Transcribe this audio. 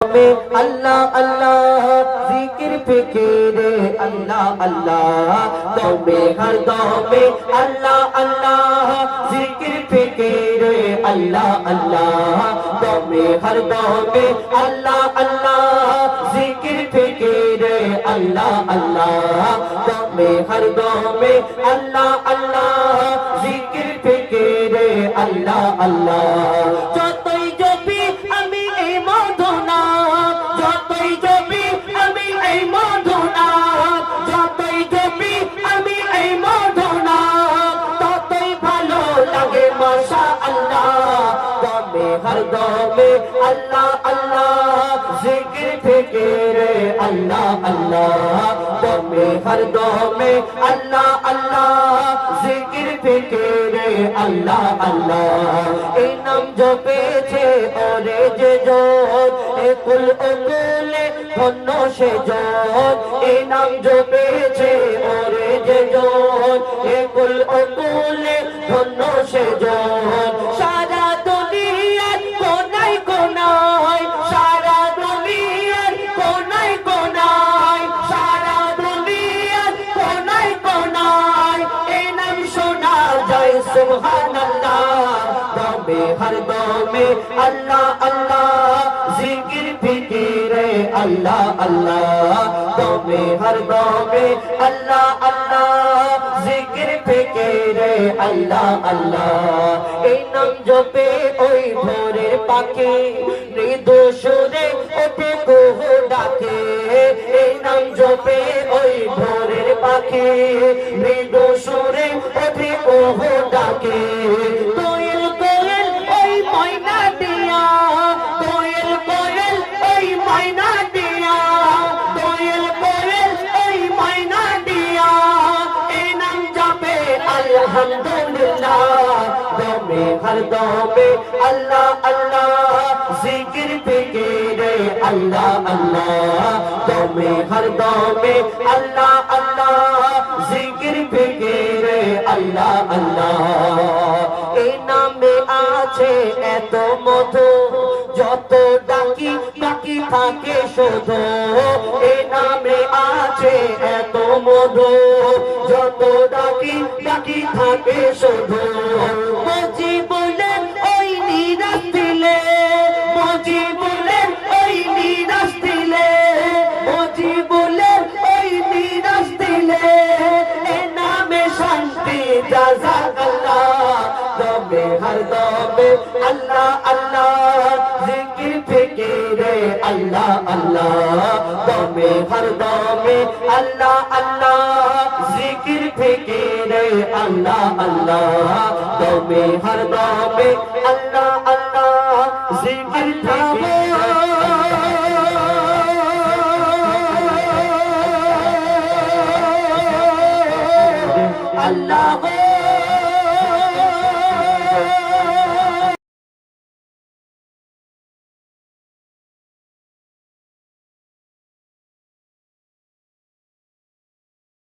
में अल्लाह अल्लाह जिक्र फिक्र अल्लाह अल्लाह तो में हर दौर में अल्लाह अल्लाह जिक्र फिक्र अल्लाह अल्लाह तो में हर दौर में अल्लाह अल्लाह जिक्र फिक्र अल्लाह अल्लाह तो में हर दौर में अल्लाह अल्लाह जिक्र फिक्र अल्लाह अल्लाह हर दौर में अल्लाह अल्लाह जिक्र फिक्र अल्लाह अल्लाह तो में हर दौर में अल्लाह अल्लाह जिक्र फिक्र अल्लाह अल्लाह ए नाम जो पेछे और जे जोत ए कुल उकुले धन्नो से जोत ए नाम जो पेछे और जे जोत ए कुल उकुले धन्नो से जोत हर दौर में अल्लाह अल्लाह जिक्र फिक्र अल्लाह अल्लाह तो में हर दौर में अल्लाह अल्लाह जिक्र फिक्र अल्लाह अल्लाह ए नाम जो पे ओई भोरे पाके मृदु सुरे उठे कोह डाके ए नाम जो पे ओई भोरे पाके मृदु सुरे उठे कोह डाके हर दौर में अल्लाह अल्लाह जिक्र फिक्र अल्लाह अल्लाह तो में हर दौर में अल्लाह अल्लाह जिक्र फिक्र अल्लाह अल्लाह ए नामे आछे एत मधु যত ডাকি ডাকি থাকে শুধু এ নামে আছে এত মধু যত ডাকি ডাকি থাকে শুধু মজি বলে ওই নিরাশ দিলে মজি বলে ওই নিরাশ দিলে মজি বলে ওই নিরাশ দিলে এ নামে শান্তি জাযাকাল্লাহ দমে হর দমে আল্লাহ আল্লাহ जिक्र फिक्र अल्लाह अल्लाह तो में हर दौर में अल्लाह अल्लाह जिक्र फिक्र अल्लाह अल्लाह तो में हर दौर में अल्लाह अल्लाह जिक्र फिक्र अल्लाह